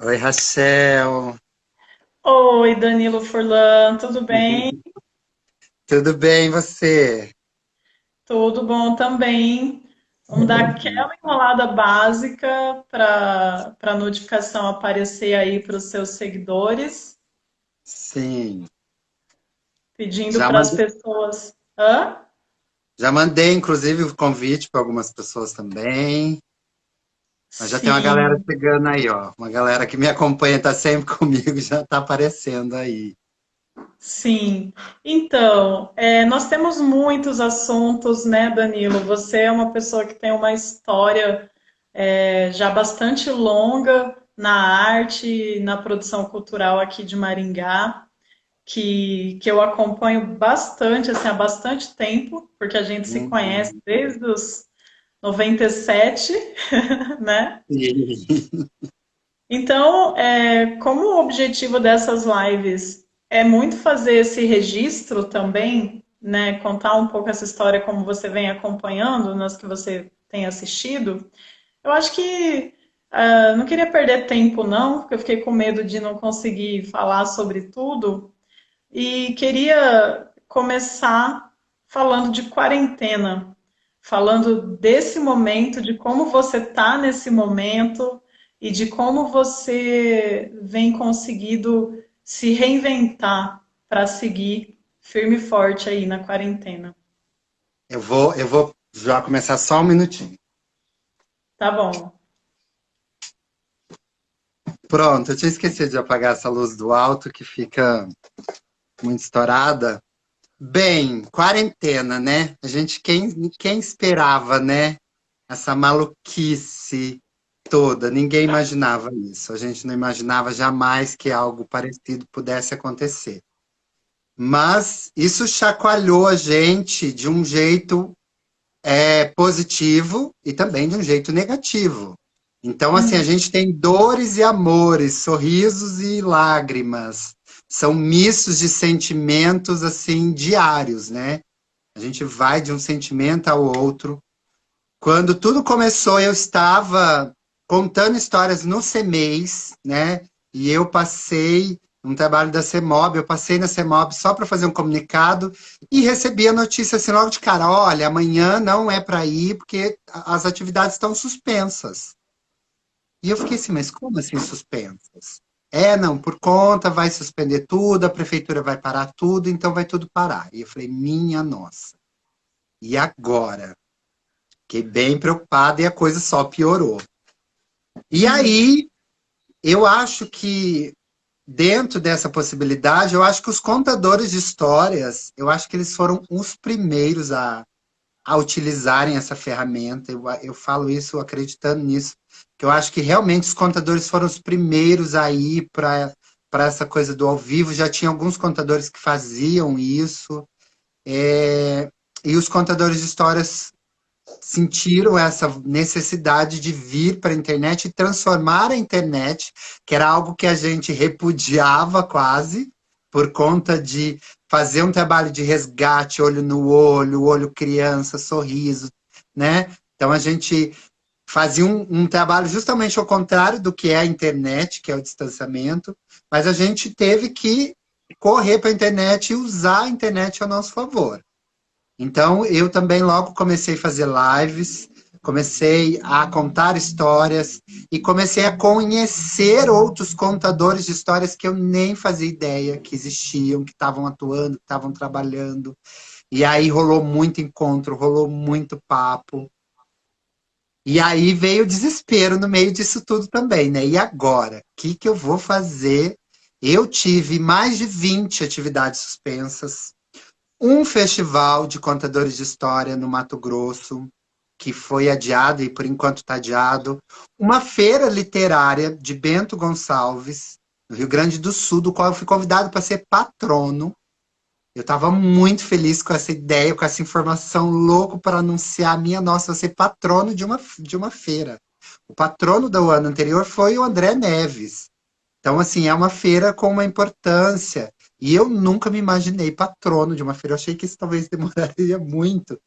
Oi, Rachel. Oi, Danilo Furlan, tudo bem? Tudo bem, e você? Tudo bom também. Vamos dar aquela enrolada básica para a notificação aparecer aí para os seus seguidores, Sim, pedindo já para as mandei, pessoas. Hã? já mandei inclusive o convite para algumas pessoas também. Mas já tem uma galera Sim, chegando aí, ó. Uma galera que me acompanha, tá sempre comigo, já tá aparecendo aí. sim. Então, nós temos muitos assuntos, né, Danilo? Você é uma pessoa que tem uma história já bastante longa na arte, na produção cultural aqui de Maringá. Que eu acompanho bastante, assim, há bastante tempo, porque a gente se conhece Uhum. desde os 97, né? Sim. Então, como o objetivo dessas lives é muito fazer esse registro também, né? Contar um pouco essa história como você vem acompanhando, nas que você tem assistido, eu acho que não queria perder tempo, não, porque eu fiquei com medo de não conseguir falar sobre tudo. E queria começar falando de quarentena, falando desse momento, de como você está nesse momento e de como você vem conseguido se reinventar para seguir firme e forte aí na quarentena. Eu vou já começar só um minutinho. Tá bom. Pronto, eu tinha esquecido de apagar essa luz do alto que fica muito estourada. Bem, quarentena, né? Quem esperava, né? Essa maluquice toda. Ninguém imaginava isso. A gente não imaginava jamais que algo parecido pudesse acontecer. Mas isso chacoalhou a gente de um jeito positivo e também de um jeito negativo. Então, assim, a Uhum. gente tem dores e amores, sorrisos e lágrimas. São mistos de sentimentos, assim, diários, né? A gente vai de um sentimento ao outro. Quando tudo começou, eu estava contando histórias no CEMEIS, né? E eu passei um trabalho da CEMOB, eu passei na CEMOB só para fazer um comunicado e recebi a notícia assim logo de cara, olha, amanhã não é para ir porque as atividades estão suspensas. E eu fiquei assim, mas como assim suspensas? Não, por conta, vai suspender tudo, a prefeitura vai parar tudo, então vai tudo parar. E eu falei, minha nossa, e agora? Fiquei bem preocupado e a coisa só piorou. E Uhum. aí, eu acho que dentro dessa possibilidade, eu acho que os contadores de histórias, eu acho que eles foram os primeiros a utilizarem essa ferramenta. Eu falo isso acreditando nisso, que eu acho que realmente os contadores foram os primeiros a ir para essa coisa do ao vivo. Já tinha alguns contadores que faziam isso. E os contadores de histórias sentiram essa necessidade de vir para a internet e transformar a internet, que era algo que a gente repudiava quase, por conta de fazer um trabalho de resgate, olho no olho, olho criança, sorriso, né? Então a gente fazia um trabalho justamente ao contrário do que é a internet, que é o distanciamento, mas a gente teve que correr para a internet e usar a internet a nosso favor. Então, eu também logo comecei a fazer lives, comecei a contar histórias e comecei a conhecer outros contadores de histórias que eu nem fazia ideia que existiam, que estavam atuando, que estavam trabalhando. E aí rolou muito encontro, rolou muito papo. E aí veio o desespero no meio disso tudo também, né? E agora? O que eu vou fazer? Eu tive mais de 20 atividades suspensas, um festival de contadores de história no Mato Grosso, que foi adiado e por enquanto está adiado, uma feira literária de Bento Gonçalves, no Rio Grande do Sul, do qual eu fui convidado para ser patrono. Eu estava muito feliz com essa ideia, com essa informação, louco para anunciar, minha nossa, eu ser patrono de uma feira. O patrono do ano anterior foi o André Neves. Então, assim, é uma feira com uma importância. E eu nunca me imaginei patrono de uma feira. Eu achei que isso talvez demoraria muito.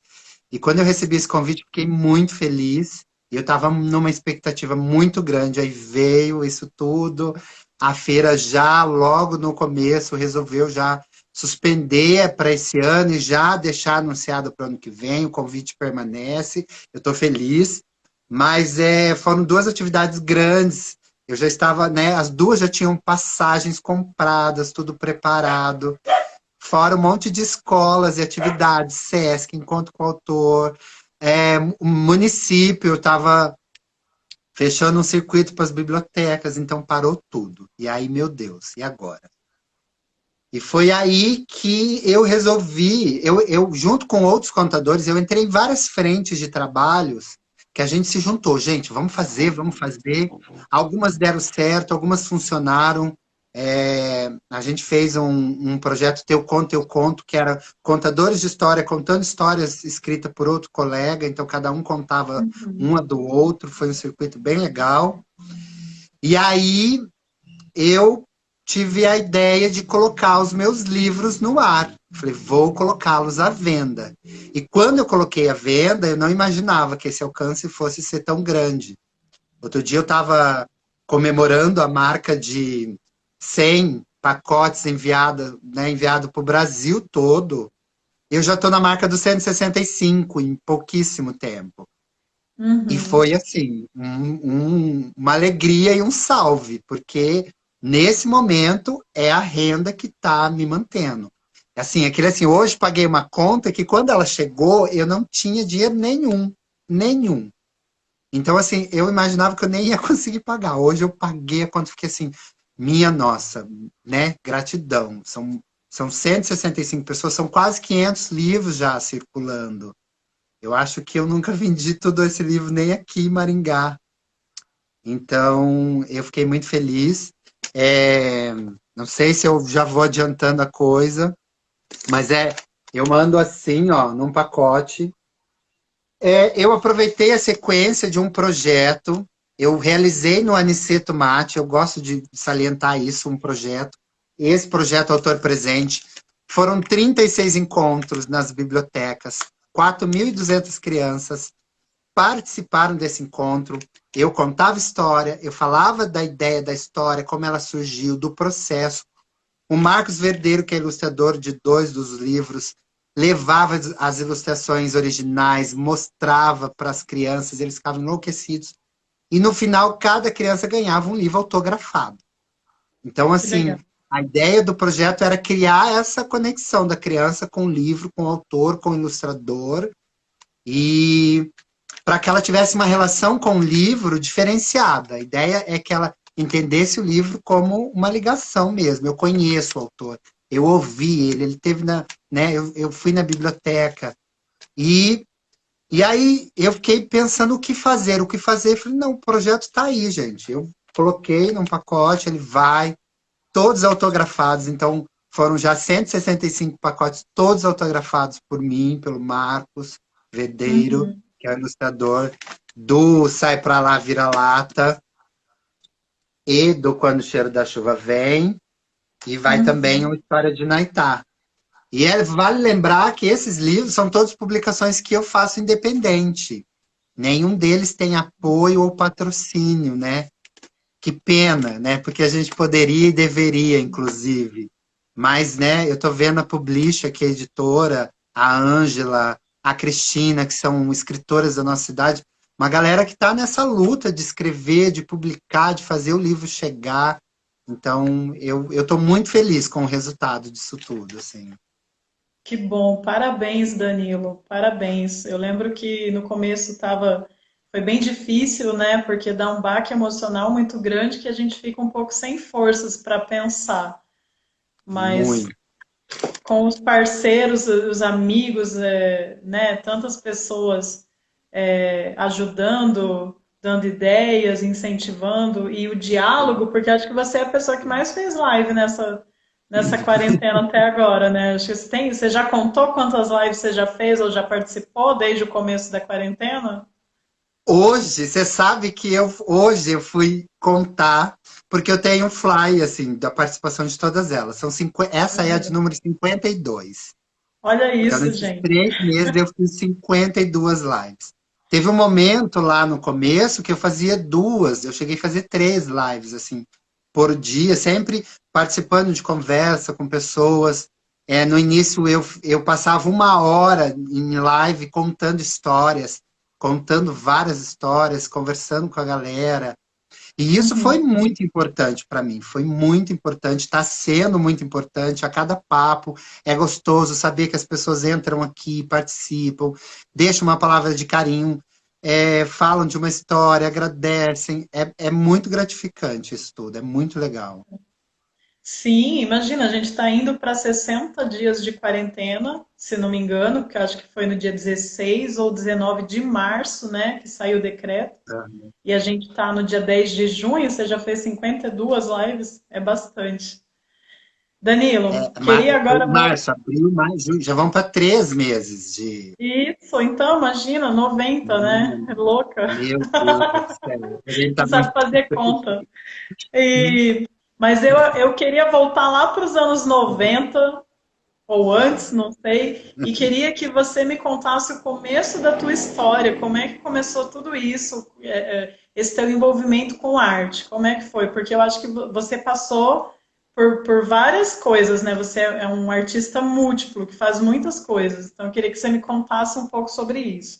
E quando eu recebi esse convite, fiquei muito feliz. E eu estava numa expectativa muito grande, aí veio isso tudo. A feira já, logo no começo, resolveu já suspender para esse ano e já deixar anunciado para o ano que vem. O convite permanece, eu estou feliz. Mas foram duas atividades grandes. Eu já estava, né? As duas já tinham passagens compradas, tudo preparado. Fora um monte de escolas e atividades, SESC, Encontro com o Autor. O município estava fechando um circuito para as bibliotecas, então parou tudo. E aí, meu Deus, e agora? E foi aí que eu resolvi, eu junto com outros contadores, eu entrei em várias frentes de trabalhos que a gente se juntou. Gente, vamos fazer, vamos fazer. Algumas deram certo, algumas funcionaram. A gente fez um projeto Teu Conto, Eu Conto, que era contadores de história, contando histórias escritas por outro colega, então cada um contava uma do outro, foi um circuito bem legal. E aí eu tive a ideia de colocar os meus livros no ar. Falei, vou colocá-los à venda. E quando eu coloquei à venda, eu não imaginava que esse alcance fosse ser tão grande. Outro dia eu estava comemorando a marca de 100 pacotes enviado para o Brasil todo. Eu já estou na marca dos 165 em pouquíssimo tempo. E foi assim, uma alegria e um salve, porque nesse momento é a renda que está me mantendo. Assim, aquele assim, hoje paguei uma conta que quando ela chegou, eu não tinha dinheiro nenhum, nenhum. Então, assim, eu imaginava que eu nem ia conseguir pagar. Hoje eu paguei a conta, fiquei assim, minha nossa, né? Gratidão. São 165 pessoas, são quase 500 livros já circulando. Eu acho que eu nunca vendi todo esse livro nem aqui em Maringá. Então, eu fiquei muito feliz. Não sei se eu já vou adiantando a coisa, mas eu mando assim, ó, num pacote. Eu aproveitei a sequência de um projeto. Eu realizei no Aniceto Mate, eu gosto de salientar isso, um projeto. Esse projeto Autor Presente. Foram 36 encontros nas bibliotecas, 4.200 crianças participaram desse encontro. Eu contava história, eu falava da ideia da história, como ela surgiu, do processo. O Marcos Verdeiro, que é ilustrador de 2 dos livros, levava as ilustrações originais, mostrava para as crianças, eles ficavam enlouquecidos. E no final, cada criança ganhava um livro autografado. Então, assim, a ideia do projeto era criar essa conexão da criança com o livro, com o autor, com o ilustrador, e para que ela tivesse uma relação com o livro diferenciada. A ideia é que ela entendesse o livro como uma ligação mesmo. Eu conheço o autor, eu ouvi ele teve eu fui na biblioteca. E aí eu fiquei pensando o que fazer. Eu falei, não, o projeto está aí, gente. Eu coloquei num pacote, ele vai, todos autografados, então foram já 165 pacotes, todos autografados por mim, pelo Marcos Verdeiro, que é o ilustrador do Sai Pra Lá, Vira Lata, e do Quando o Cheiro da Chuva Vem, e vai também uma história de Naitá. E vale lembrar que esses livros são todas publicações que eu faço independente. Nenhum deles tem apoio ou patrocínio, né? Que pena, né? Porque a gente poderia e deveria, inclusive. Mas, né, eu tô vendo a Publisha, que é a editora, a Ângela, a Cristina, que são escritoras da nossa cidade, uma galera que está nessa luta de escrever, de publicar, de fazer o livro chegar. Então, eu estou muito feliz com o resultado disso tudo, assim. Que bom, parabéns, Danilo, parabéns. Eu lembro que no começo foi bem difícil, né? Porque dá um baque emocional muito grande que a gente fica um pouco sem forças para pensar. Mas Muito. com os parceiros, os amigos, né? Tantas pessoas ajudando, dando ideias, incentivando e o diálogo, porque acho que você é a pessoa que mais fez live nessa quarentena até agora, né? Acho que você já contou quantas lives você já fez ou já participou desde o começo da quarentena? Hoje, você sabe que hoje eu fui contar, porque eu tenho um fly, assim, da participação de todas elas. Essa é a de número 52. Olha Então, isso, nesses gente. 3 meses, eu fiz 52 lives. Teve um momento lá no começo que eu fazia 2, eu cheguei a fazer 3 lives, assim, por dia, sempre participando de conversa com pessoas. No início eu passava 1 hora em live contando várias histórias, conversando com a galera. E isso foi Uhum. muito importante para mim, foi muito importante, está sendo muito importante a cada papo. É gostoso saber que as pessoas entram aqui, participam, deixam uma palavra de carinho, falam de uma história, agradecem. É muito gratificante isso tudo, é muito legal. Sim, imagina, a gente está indo para 60 dias de quarentena, se não me engano, que eu acho que foi no dia 16 ou 19 de março, né, que saiu o decreto. E a gente está no dia 10 de junho, você já fez 52 lives, é bastante. Danilo, queria agora Março, abril, maio, junho, já vão para 3 meses de. isso, então, imagina, 90, né? É louca. Meu Deus do céu. A gente tá Não sabe fazer conta. Mas eu queria voltar lá para os anos 90 ou antes, não sei, e queria que você me contasse o começo da tua história, como é que começou tudo isso, esse teu envolvimento com arte, como é que foi? Porque eu acho que você passou por várias coisas, né? Você é um artista múltiplo, que faz muitas coisas, então eu queria que você me contasse um pouco sobre isso.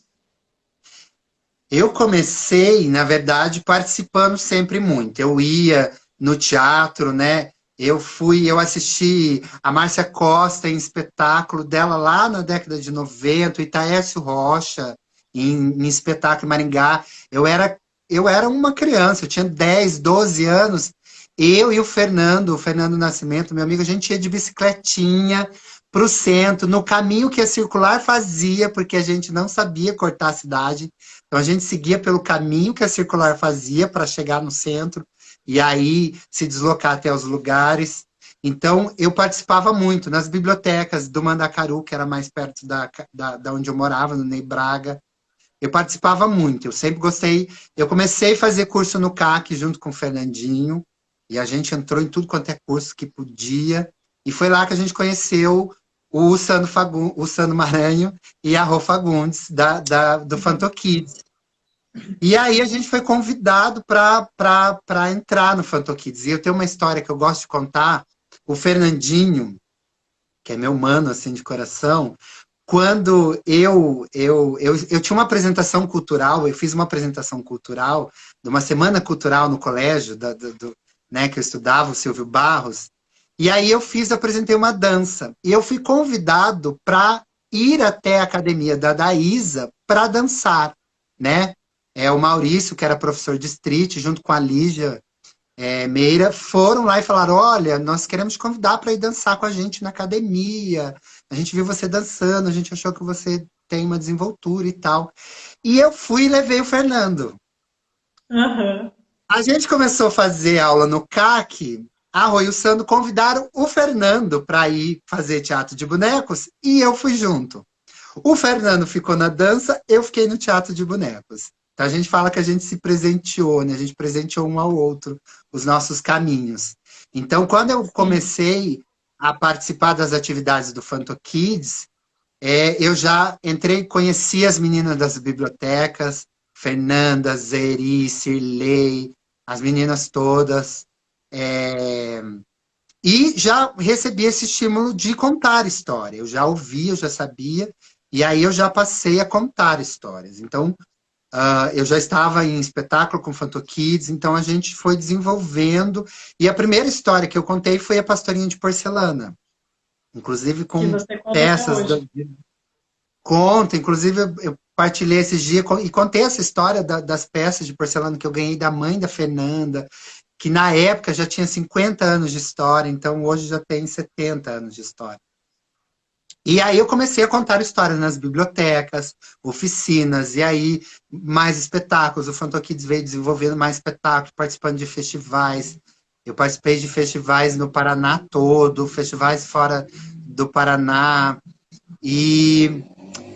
Eu comecei, na verdade, participando sempre muito. Eu ia no teatro, né? Eu assisti a Márcia Costa em espetáculo dela lá na década de 90, Itaécio Rocha em espetáculo em Maringá. Eu era uma criança, eu tinha 10, 12 anos. Eu e o Fernando Nascimento, meu amigo, a gente ia de bicicletinha para o centro, no caminho que a circular fazia, porque a gente não sabia cortar a cidade. Então a gente seguia pelo caminho que a circular fazia para chegar no centro e aí se deslocar até os lugares. Então eu participava muito nas bibliotecas do Mandacaru, que era mais perto da onde eu morava, no Ney Braga. Eu participava muito, eu sempre gostei. Eu comecei a fazer curso no CAC junto com o Fernandinho, e a gente entrou em tudo quanto é curso que podia, e foi lá que a gente conheceu o Sandro Maranhão e a Rô Fagundes, do Fantokids. E aí a gente foi convidado para entrar no Fantokids. E eu tenho uma história que eu gosto de contar. O Fernandinho, que é meu mano assim de coração, quando eu tinha uma apresentação cultural, eu fiz uma apresentação cultural de uma semana cultural no colégio, né, que eu estudava, o Silvio Barros, e aí apresentei uma dança. E eu fui convidado para ir até a academia da Daísa para dançar, né? O Maurício, que era professor de street, junto com a Lígia Meira, foram lá e falaram: olha, nós queremos te convidar para ir dançar com a gente na academia. A gente viu você dançando, a gente achou que você tem uma desenvoltura e tal. E eu fui e levei o Fernando. Uhum. A gente começou a fazer aula no CAC, a Rô e o Sandro convidaram o Fernando para ir fazer teatro de bonecos e eu fui junto. O Fernando ficou na dança, eu fiquei no teatro de bonecos. Então a gente fala que a gente se presenteou, né? A gente presenteou um ao outro os nossos caminhos. Então, quando eu Sim. comecei a participar das atividades do Fanto Kids, eu já entrei, conheci as meninas das bibliotecas, Fernanda, Zeri, Cirlei, as meninas todas. É, e já recebi esse estímulo de contar história. Eu já ouvia, eu já sabia, e aí eu já passei a contar histórias. Então, eu já estava em espetáculo com Fanto Kids, então a gente foi desenvolvendo. E a primeira história que eu contei foi a Pastorinha de Porcelana, inclusive Que com você conta até peças. hoje. Conto, inclusive eu partilhei esses dias e contei essa história das peças de porcelana que eu ganhei da mãe da Fernanda, que na época já tinha 50 anos de história, então hoje já tem 70 anos de história. E aí eu comecei a contar histórias nas bibliotecas, oficinas, e aí mais espetáculos. O Fanto Kids veio desenvolvendo mais espetáculos, participando de festivais. Eu participei de festivais no Paraná todo, festivais fora do Paraná. E,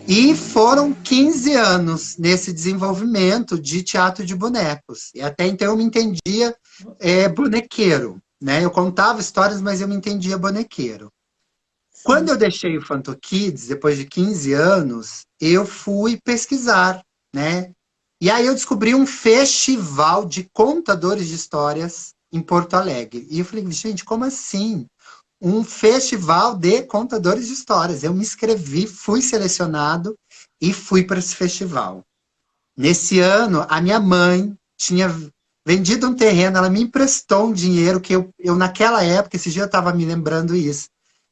e foram 15 anos nesse desenvolvimento de teatro de bonecos. E até então eu me entendia bonequeiro. Né? Eu contava histórias, mas eu me entendia bonequeiro. Quando eu Sim. deixei o Fanto Kids, depois de 15 anos, eu fui pesquisar. né? E aí eu descobri um festival de contadores de histórias em Porto Alegre. E eu falei, gente, como assim? Um festival de contadores de histórias. Eu me inscrevi, fui selecionado e fui para esse festival. Nesse ano, a minha mãe tinha vendido um terreno, ela me emprestou um dinheiro que eu naquela época, esse dia eu estava me lembrando isso.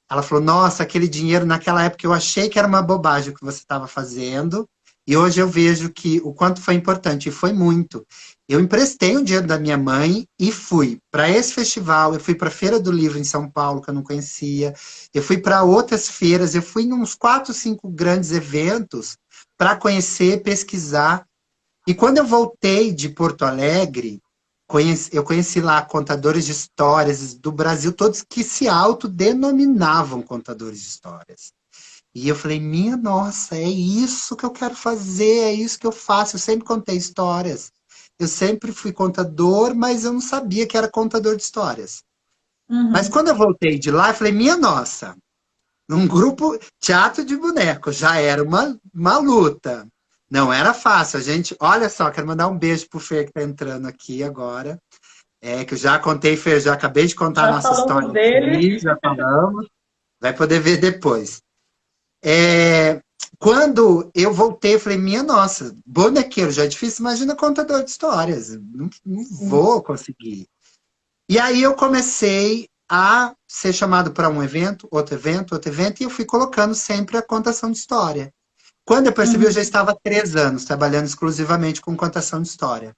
Ela falou, nossa, aquele dinheiro naquela época eu achei que era uma bobagem o que você estava fazendo, e hoje eu vejo que o quanto foi importante, e foi muito. Eu emprestei o dinheiro da minha mãe e fui para esse festival, eu fui para a Feira do Livro em São Paulo, que eu não conhecia, eu fui para outras feiras, eu fui em uns 4, 5 grandes eventos para conhecer, pesquisar. E quando eu voltei de Porto Alegre, eu conheci lá contadores de histórias do Brasil, todos que se autodenominavam contadores de histórias. E eu falei, minha nossa, é isso que eu quero fazer, é isso que eu faço. Eu sempre contei histórias. Eu sempre fui contador, mas eu não sabia que era contador de histórias. Mas Uhum. quando eu voltei de lá, eu falei, minha nossa, num grupo teatro de boneco, já era uma luta. Não era fácil. A gente, olha só, quero mandar um beijo pro Fer que tá entrando aqui agora. É que eu já contei, Fer, já acabei de contar a Já nossa falamos história dele. aqui, já falamos. Vai poder ver depois. É, quando eu voltei, eu falei, minha nossa, bonequeiro já é difícil, imagina contador de histórias. Não Sim. vou conseguir. E aí eu comecei a ser chamado para um evento, outro evento, e eu fui colocando sempre a contação de história. Quando eu percebi, eu já Uhum. estava há 3 anos trabalhando exclusivamente com contação de história.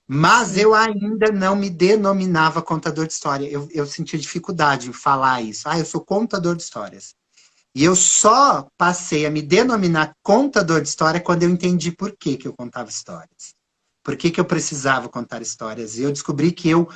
Mas Sim. eu ainda não me denominava contador de história. Eu sentia dificuldade em falar isso. Ah, eu sou contador de histórias. E eu só passei a me denominar contador de história quando eu entendi por que, que eu contava histórias. Por que, que eu precisava contar histórias. E eu descobri que eu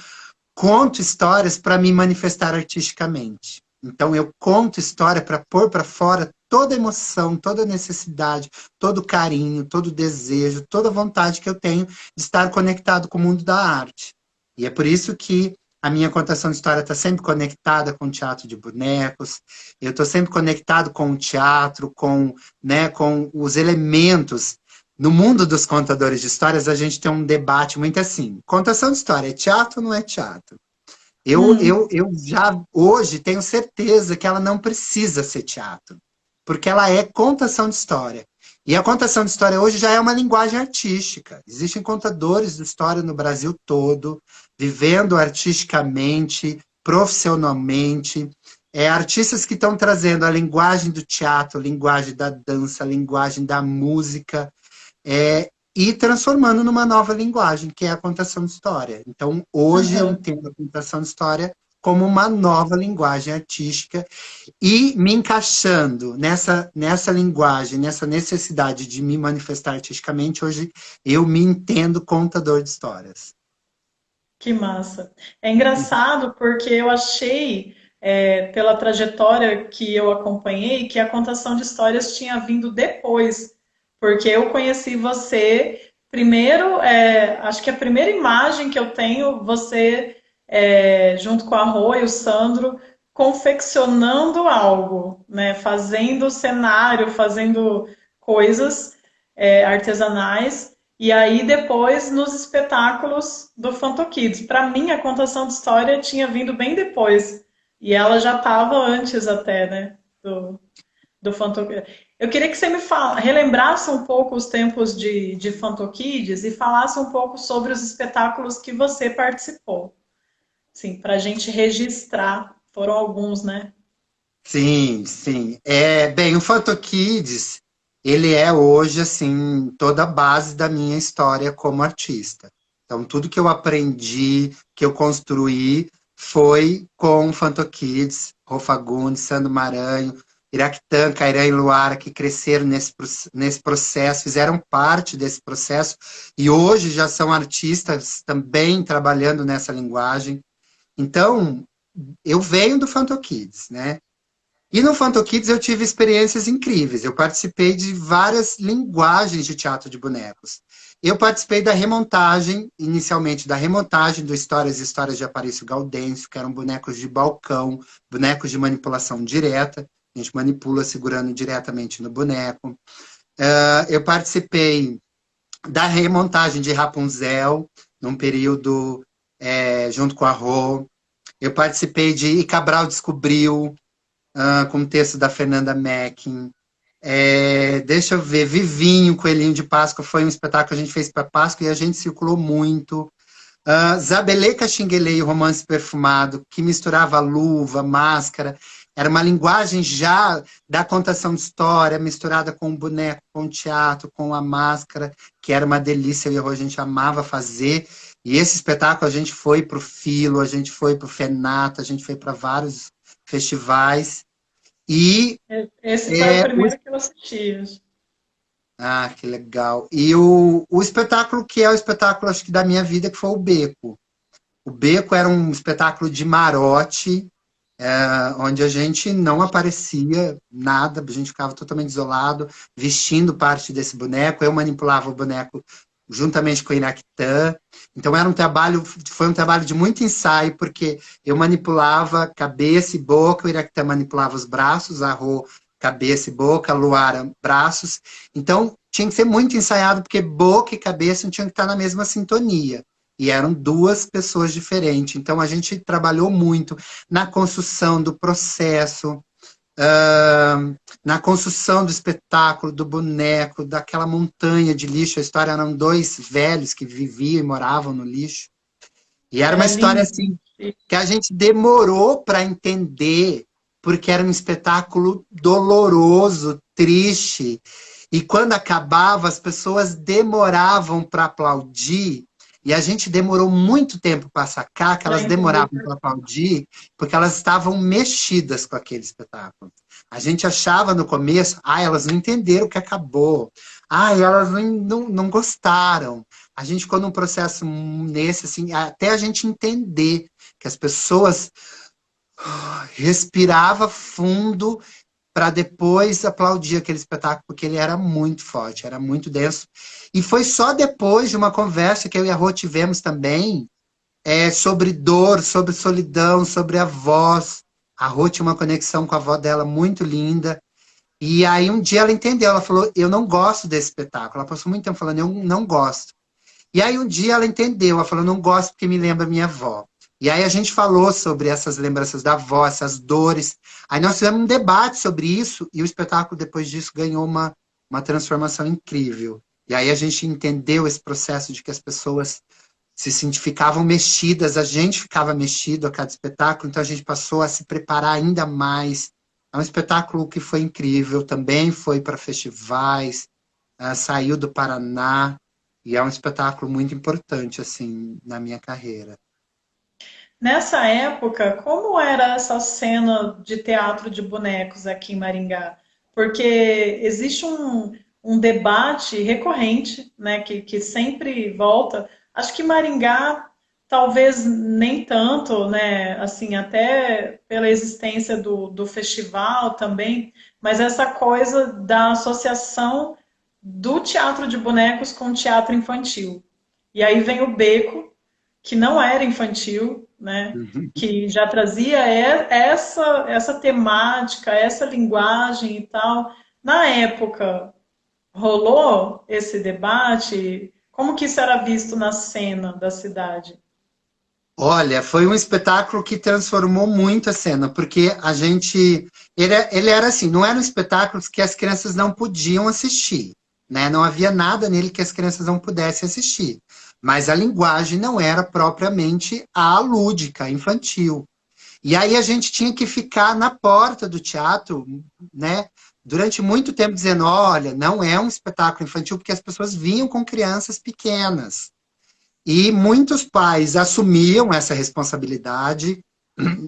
conto histórias para me manifestar artisticamente. Então eu conto história para pôr para fora toda emoção, toda necessidade, todo carinho, todo desejo, toda vontade que eu tenho de estar conectado com o mundo da arte. E é por isso que a minha contação de história está sempre conectada com o teatro de bonecos, eu estou sempre conectado com o teatro, com os elementos. No mundo dos contadores de histórias, a gente tem um debate muito assim: contação de história é teatro ou não é teatro? Eu já hoje tenho certeza que ela não precisa ser teatro, porque ela é contação de história. E a contação de história hoje já é uma linguagem artística. Existem contadores de história no Brasil todo, vivendo artisticamente, profissionalmente. Artistas que estão trazendo a linguagem do teatro, a linguagem da dança, a linguagem da música, e transformando numa nova linguagem, que é a contação de história. Então, hoje eu Uhum. entendo a contação de história como uma nova linguagem artística e me encaixando nessa linguagem, nessa necessidade de me manifestar artisticamente, hoje eu me entendo contador de histórias. Que massa. É engraçado porque eu achei, pela trajetória que eu acompanhei, que a contação de histórias tinha vindo depois. Porque eu conheci você primeiro, acho que a primeira imagem que eu tenho, você, junto com a Rô e o Sandro, confeccionando algo, né? Fazendo cenário, fazendo coisas, artesanais. E aí depois nos espetáculos do Fantokids. Para mim, a contação de história tinha vindo bem depois. E ela já estava antes até, né? Do Fantokids. Eu queria que você relembrasse um pouco os tempos de Fantokids e falasse um pouco sobre os espetáculos que você participou. Sim, para a gente registrar. Foram alguns, né? Sim, sim. Bem, o PhotoKids, ele é hoje, assim, toda a base da minha história como artista. Então, tudo que eu aprendi, que eu construí, foi com o PhotoKids, Rô Fagundes, Sandro Maranhão, Iraquitã, Cairan e Luara, que cresceram nesse processo, fizeram parte desse processo, e hoje já são artistas também trabalhando nessa linguagem. Então, eu venho do PhotoKids, né? E no PhantomKids eu tive experiências incríveis. Eu participei de várias linguagens de teatro de bonecos. Eu participei da remontagem, inicialmente da remontagem do Histórias e Histórias de Aparício Gaudêncio, que eram bonecos de balcão, bonecos de manipulação direta. A gente manipula segurando diretamente no boneco. Eu participei da remontagem de Rapunzel, num período junto com a Rô. Eu participei de E Cabral Descobriu, com o texto da Fernanda Mecking. Deixa eu ver, Vivinho, Coelhinho de Páscoa, foi um espetáculo que a gente fez para Páscoa e a gente circulou muito. Zabelê Caxinguelê e o Romance Perfumado, que misturava luva, máscara, era uma linguagem já da contação de história, misturada com o boneco, com o teatro, com a máscara, que era uma delícia, e a gente amava fazer. E esse espetáculo a gente foi para o Filo, a gente foi para o Fenata, a gente foi para vários festivais. E esse foi o primeiro que eu assisti. que legal. E o espetáculo que é o espetáculo, acho que da minha vida, que foi o Beco. O Beco era um espetáculo de marote, onde a gente não aparecia nada, a gente ficava totalmente isolado, vestindo parte desse boneco. Eu manipulava o boneco juntamente com o Iraquitã. Então foi um trabalho de muito ensaio, porque eu manipulava cabeça e boca, o Iraquitã manipulava os braços, a Rô cabeça e boca, a Luara braços. Então tinha que ser muito ensaiado, porque boca e cabeça não tinham que estar na mesma sintonia. E eram duas pessoas diferentes. Então a gente trabalhou muito na construção do processo, na construção do espetáculo, do boneco, daquela montanha de lixo. A história eram dois velhos que viviam e moravam no lixo. E era uma história assim que a gente demorou para entender, porque era um espetáculo doloroso, triste. E quando acabava, as pessoas demoravam para aplaudir. E a gente demorou muito tempo para sacar que elas demoravam para aplaudir, porque elas estavam mexidas com aquele espetáculo. A gente achava no começo, elas não entenderam o que acabou. Elas não gostaram. A gente ficou num processo nesse, assim, até a gente entender que as pessoas respiravam fundo para depois aplaudir aquele espetáculo, porque ele era muito forte, era muito denso. E foi só depois de uma conversa que eu e a Rô tivemos também, sobre dor, sobre solidão, sobre a voz. A Rô tinha uma conexão com a avó dela muito linda. E aí um dia ela entendeu, ela falou, eu não gosto desse espetáculo. Ela passou muito tempo falando, eu não gosto. E aí um dia ela entendeu, ela falou, não gosto porque me lembra minha avó. E aí a gente falou sobre essas lembranças da avó, essas dores. Aí nós fizemos um debate sobre isso e o espetáculo, depois disso, ganhou uma transformação incrível. E aí a gente entendeu esse processo de que as pessoas ficavam mexidas, a gente ficava mexido a cada espetáculo, então a gente passou a se preparar ainda mais. É um espetáculo que foi incrível, também foi para festivais, saiu do Paraná, e é um espetáculo muito importante, assim, na minha carreira. Nessa época, como era essa cena de teatro de bonecos aqui em Maringá? Porque existe um debate recorrente, né, que sempre volta. Acho que Maringá, talvez nem tanto, né, assim, até pela existência do festival também, mas essa coisa da associação do teatro de bonecos com o teatro infantil. E aí vem o Beco, que não era infantil, né? Que já trazia essa temática, essa linguagem e tal. Na época, rolou esse debate? Como que isso era visto na cena da cidade? Olha, foi um espetáculo que transformou muito a cena, porque a gente... Ele era assim, não eram espetáculos que as crianças não podiam assistir, né? Não havia nada nele que as crianças não pudessem assistir. Mas a linguagem não era propriamente a lúdica, infantil. E aí a gente tinha que ficar na porta do teatro, né? Durante muito tempo dizendo, olha, não é um espetáculo infantil, porque as pessoas vinham com crianças pequenas. E muitos pais assumiam essa responsabilidade.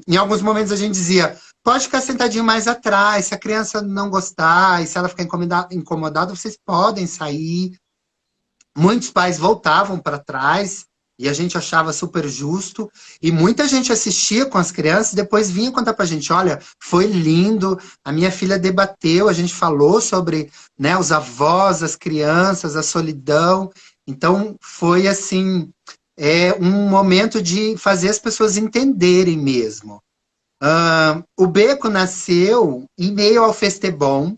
Em alguns momentos a gente dizia, pode ficar sentadinho mais atrás, se a criança não gostar, e se ela ficar incomodada, vocês podem sair. Muitos pais voltavam para trás, e a gente achava super justo, e muita gente assistia com as crianças, e depois vinha contar para a gente, olha, foi lindo, a minha filha debateu, a gente falou sobre, né, os avós, as crianças, a solidão. Então, foi assim, um momento de fazer as pessoas entenderem mesmo. O Beco nasceu em meio ao Festebon,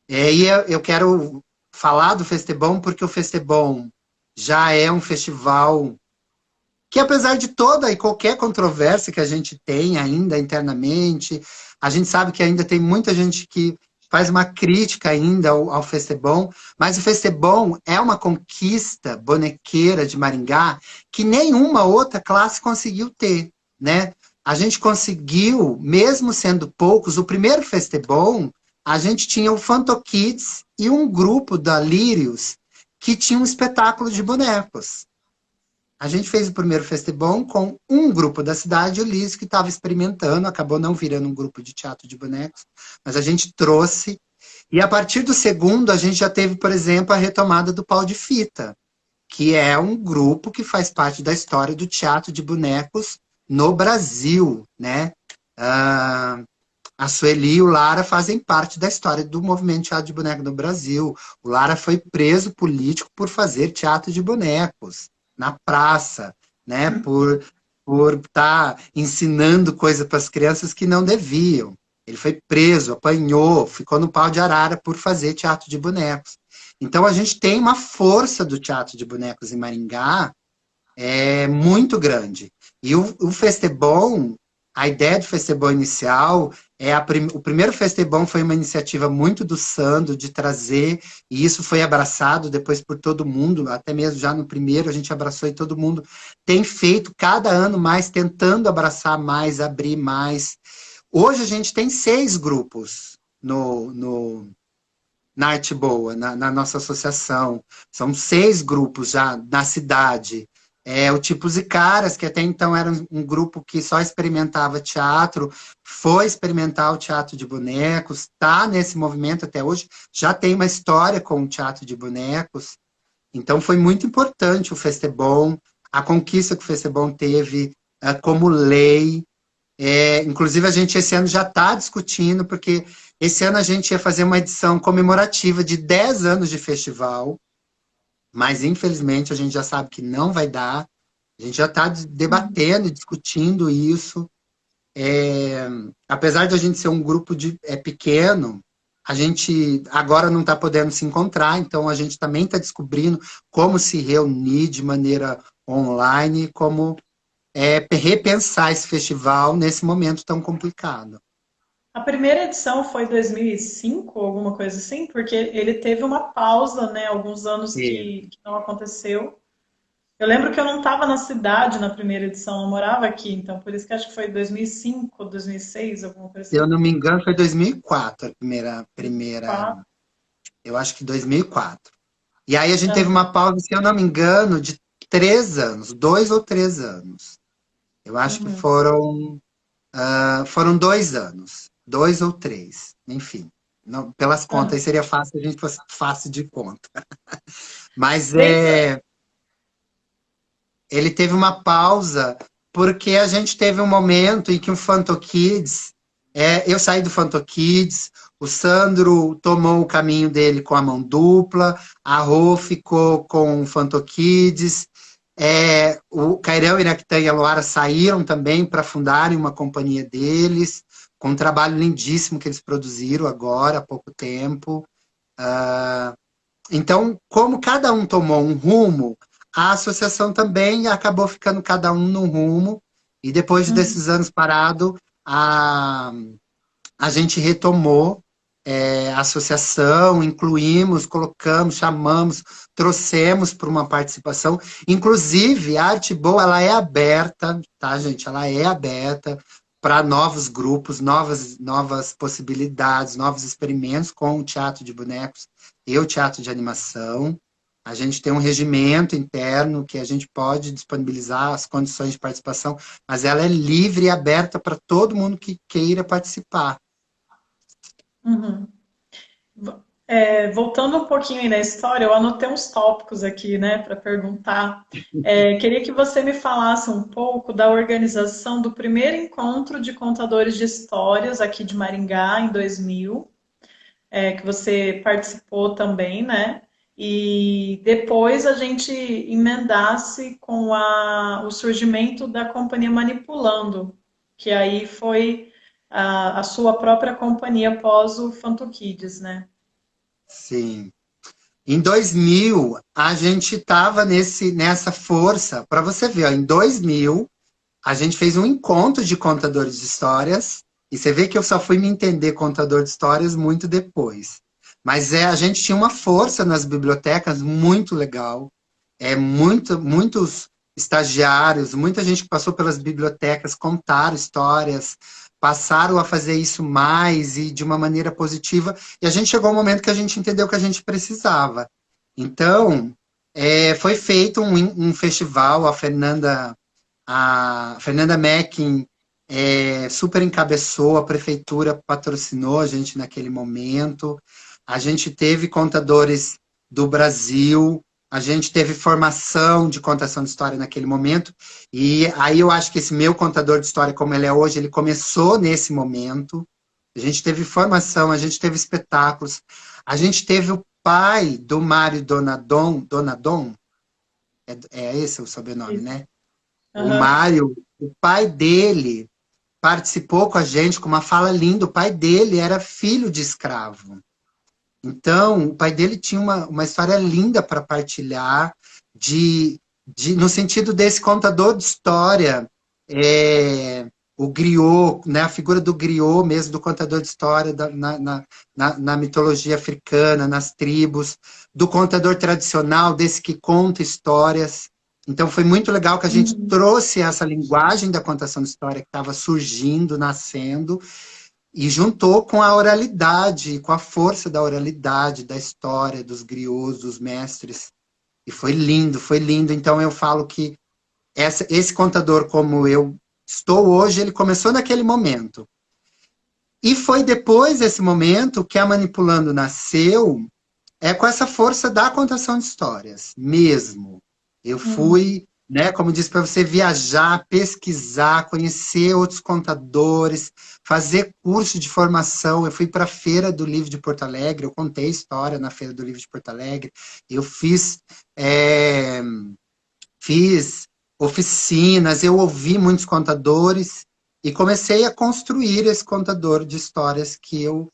e eu quero falar do Festebom, porque o Festebom já é um festival que, apesar de toda e qualquer controvérsia que a gente tem ainda internamente, a gente sabe que ainda tem muita gente que faz uma crítica ainda ao Festebom, mas o Festebom é uma conquista bonequeira de Maringá que nenhuma outra classe conseguiu ter, né? A gente conseguiu, mesmo sendo poucos, o primeiro Festebom, a gente tinha o Fantokids e um grupo da Lírios que tinha um espetáculo de bonecos. A gente fez o primeiro Festebom com um grupo da cidade, o Liz, que estava experimentando, acabou não virando um grupo de teatro de bonecos, mas a gente trouxe. E a partir do segundo, a gente já teve, por exemplo, a retomada do Pau de Fita, que é um grupo que faz parte da história do teatro de bonecos no Brasil, né? A Sueli e o Lara fazem parte da história do movimento teatro de boneco no Brasil. O Lara foi preso político por fazer teatro de bonecos na praça, né? Por estar ensinando coisa para as crianças que não deviam. Ele foi preso, apanhou, ficou no pau de arara por fazer teatro de bonecos. Então a gente tem uma força do teatro de bonecos em Maringá muito grande. E o Festebom, a ideia do Festebom inicial, o primeiro Festebom foi uma iniciativa muito do Sandro, de trazer, e isso foi abraçado depois por todo mundo, até mesmo já no primeiro a gente abraçou e todo mundo tem feito cada ano mais, tentando abraçar mais, abrir mais. Hoje a gente tem 6 grupos na Arte Boa, na nossa associação. São 6 grupos já na cidade. O Tipos e Caras, que até então era um grupo que só experimentava teatro, foi experimentar o teatro de bonecos, está nesse movimento até hoje, já tem uma história com o teatro de bonecos. Então foi muito importante o Festebom, a conquista que o Festebom teve como lei. Inclusive a gente esse ano já está discutindo, porque esse ano a gente ia fazer uma edição comemorativa de 10 anos de festival, mas infelizmente a gente já sabe que não vai dar. A gente já está debatendo e discutindo isso. Apesar de a gente ser um grupo pequeno, a gente agora não está podendo se encontrar, então a gente também está descobrindo como se reunir de maneira online, como repensar esse festival nesse momento tão complicado. A primeira edição foi 2005, alguma coisa assim, porque ele teve uma pausa, né? Alguns anos que não aconteceu. Eu lembro que eu não estava na cidade na primeira edição, eu morava aqui, então por isso que acho que foi 2005, 2006, alguma coisa Se eu assim. não me engano, foi 2004 a primeira. 2004. Eu acho que 2004. E aí a gente teve Aham. uma pausa, se eu não me engano, de 3 anos, 2 ou 3 anos. Eu acho que Uhum. foram 2 anos, 2 ou 3, enfim. Não, pelas contas, Aham. aí seria fácil a gente fosse fácil de conta. Mas Desde... ele teve uma pausa porque a gente teve um momento em que o Fantokids, eu saí do Fantokids, o Sandro tomou o caminho dele com a mão dupla, a Rô ficou com o Fantokids, o Cairão, Iraquitã e a Luara saíram também para fundarem uma companhia deles, com um trabalho lindíssimo que eles produziram agora, há pouco tempo. Então, como cada um tomou um rumo, a associação também acabou ficando cada um num rumo, e depois Uhum. desses anos parado, a gente retomou a associação, incluímos, colocamos, chamamos, trouxemos para uma participação. Inclusive, a Arte Boa, ela é aberta, tá, gente? Ela é aberta para novos grupos, novas possibilidades, novos experimentos com o teatro de bonecos e o teatro de animação. A gente tem um regimento interno que a gente pode disponibilizar as condições de participação, mas ela é livre e aberta para todo mundo que queira participar. Uhum. Voltando um pouquinho aí na história, eu anotei uns tópicos aqui, né, para perguntar. Queria que você me falasse um pouco da organização do primeiro encontro de contadores de histórias aqui de Maringá, em 2000, que você participou também, né? E depois a gente emendasse com o surgimento da companhia Manipulando, que aí foi a sua própria companhia após o Fanto Kids, né? Sim. Em 2000, a gente estava nessa força. Para você ver, ó, em 2000, a gente fez um encontro de contadores de histórias. E você vê que eu só fui me entender contador de histórias muito depois. Mas a gente tinha uma força nas bibliotecas muito legal. Muitos estagiários, muita gente que passou pelas bibliotecas contaram histórias, passaram a fazer isso mais e de uma maneira positiva. E a gente chegou ao momento que a gente entendeu que a gente precisava. Então, foi feito um festival, a Fernanda Mecking super encabeçou, a prefeitura patrocinou a gente naquele momento. A gente teve contadores do Brasil, a gente teve formação de contação de história naquele momento, e aí eu acho que esse meu contador de história, como ele é hoje, ele começou nesse momento. A gente teve formação, a gente teve espetáculos, a gente teve o pai do Mário Donadon, é esse o sobrenome, Isso. né? O Aham. Mário, o pai dele participou com a gente com uma fala linda. O pai dele era filho de escravo. Então, o pai dele tinha uma história linda para partilhar, no sentido desse contador de história, o griot, né, a figura do griot mesmo, do contador de história na mitologia africana, nas tribos, do contador tradicional, desse que conta histórias. Então, foi muito legal que a gente Uhum. trouxe essa linguagem da contação de história que estava surgindo, nascendo, e juntou com a oralidade, com a força da oralidade, da história, dos griots, dos mestres. E foi lindo, foi lindo. Então eu falo que esse contador, como eu estou hoje, ele começou naquele momento. E foi depois desse momento que a Manipulando nasceu, com essa força da contação de histórias, mesmo. Eu Uhum. fui, né, como disse para você, viajar, pesquisar, conhecer outros contadores, fazer curso de formação. Eu fui para a Feira do Livro de Porto Alegre, eu contei história na Feira do Livro de Porto Alegre. Eu fiz oficinas, eu ouvi muitos contadores e comecei a construir esse contador de histórias que eu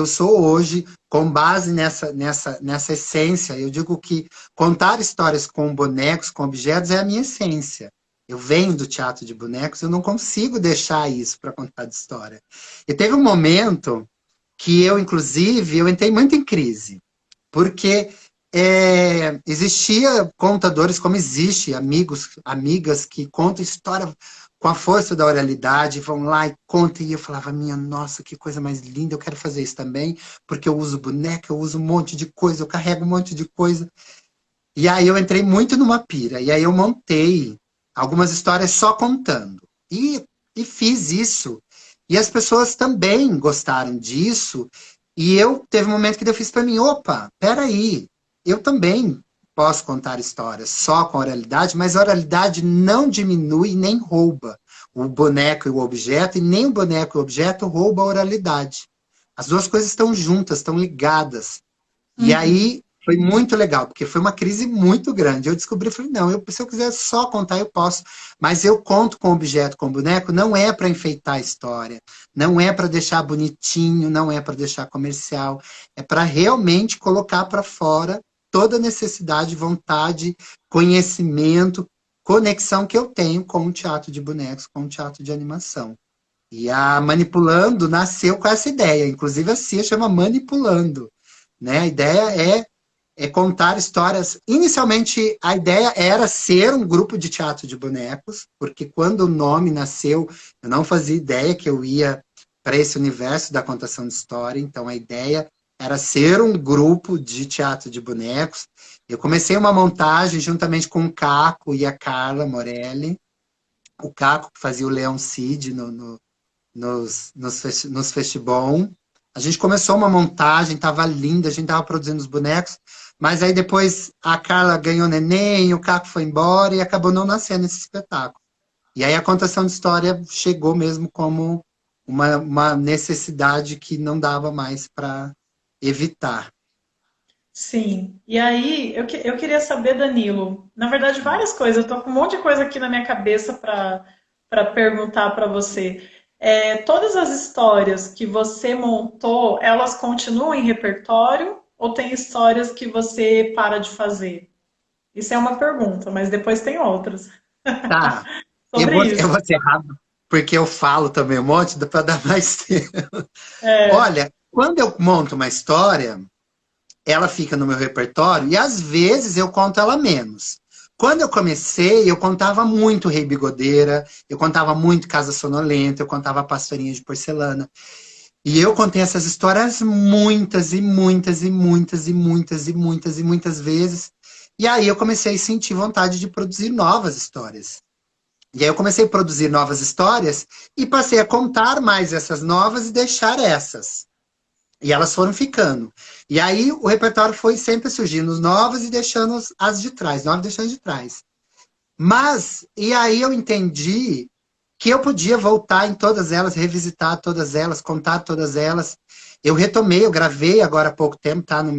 sou hoje, com base nessa essência. Eu digo que contar histórias com bonecos, com objetos, é a minha essência. Eu venho do teatro de bonecos, eu não consigo deixar isso para contar de história. E teve um momento que eu, inclusive, eu entrei muito em crise, porque existia contadores, como existe, amigas que contam história com a força da oralidade, vão lá e contam, e eu falava, minha nossa, que coisa mais linda, eu quero fazer isso também, porque eu uso boneca, eu uso um monte de coisa, eu carrego um monte de coisa. E aí eu entrei muito numa pira, e aí eu montei algumas histórias só contando. E fiz isso. E as pessoas também gostaram disso, e teve um momento que eu fiz para mim, opa, peraí, eu também posso contar histórias só com oralidade, mas a oralidade não diminui nem rouba o boneco e o objeto, e nem o boneco e o objeto rouba a oralidade. As duas coisas estão juntas, estão ligadas. E Uhum. aí foi muito legal, porque foi uma crise muito grande. Eu descobri, falei, não, se eu quiser só contar, eu posso. Mas eu conto com objeto, com boneco, não é para enfeitar a história, não é para deixar bonitinho, não é para deixar comercial, é para realmente colocar para fora toda a necessidade, vontade, conhecimento, conexão que eu tenho com o teatro de bonecos, com o teatro de animação. E a Manipulando nasceu com essa ideia, inclusive a CIA chama Manipulando, né? A ideia é contar histórias. Inicialmente, a ideia era ser um grupo de teatro de bonecos, porque quando o nome nasceu, eu não fazia ideia que eu ia para esse universo da contação de história. Então, a ideia era ser um grupo de teatro de bonecos. Eu comecei uma montagem juntamente com o Caco e a Carla Morelli. O Caco que fazia o Leão Cid nos Festibon. A gente começou uma montagem, estava linda, a gente estava produzindo os bonecos, mas aí depois a Carla ganhou neném, o Caco foi embora e acabou não nascendo esse espetáculo. E aí a contação de história chegou mesmo como uma necessidade que não dava mais para evitar. Sim. E aí, eu queria saber, Danilo, na verdade, várias coisas. Eu tô com um monte de coisa aqui na minha cabeça para perguntar para você. Todas as histórias que você montou, elas continuam em repertório ou tem histórias que você para de fazer? Isso é uma pergunta, mas depois tem outras Tá, sobre eu isso. vou ser rápido, porque eu falo também um monte, dá para dar mais tempo. É, Olha, quando eu monto uma história, ela fica no meu repertório e às vezes eu conto ela menos. Quando eu comecei, eu contava muito Rei Bigodeira, eu contava muito Casa Sonolenta, eu contava Pastorinha de Porcelana. E eu contei essas histórias muitas e muitas e muitas e muitas e muitas e muitas vezes. E aí eu comecei a sentir vontade de produzir novas histórias. E aí eu comecei a produzir novas histórias e passei a contar mais essas novas e deixar essas. E elas foram ficando. E aí o repertório foi sempre surgindo novas e deixando as de trás, novas deixando de trás. Mas, e aí eu entendi que eu podia voltar em todas elas, revisitar todas elas, contar todas elas. Eu retomei, eu gravei agora há pouco tempo, tá no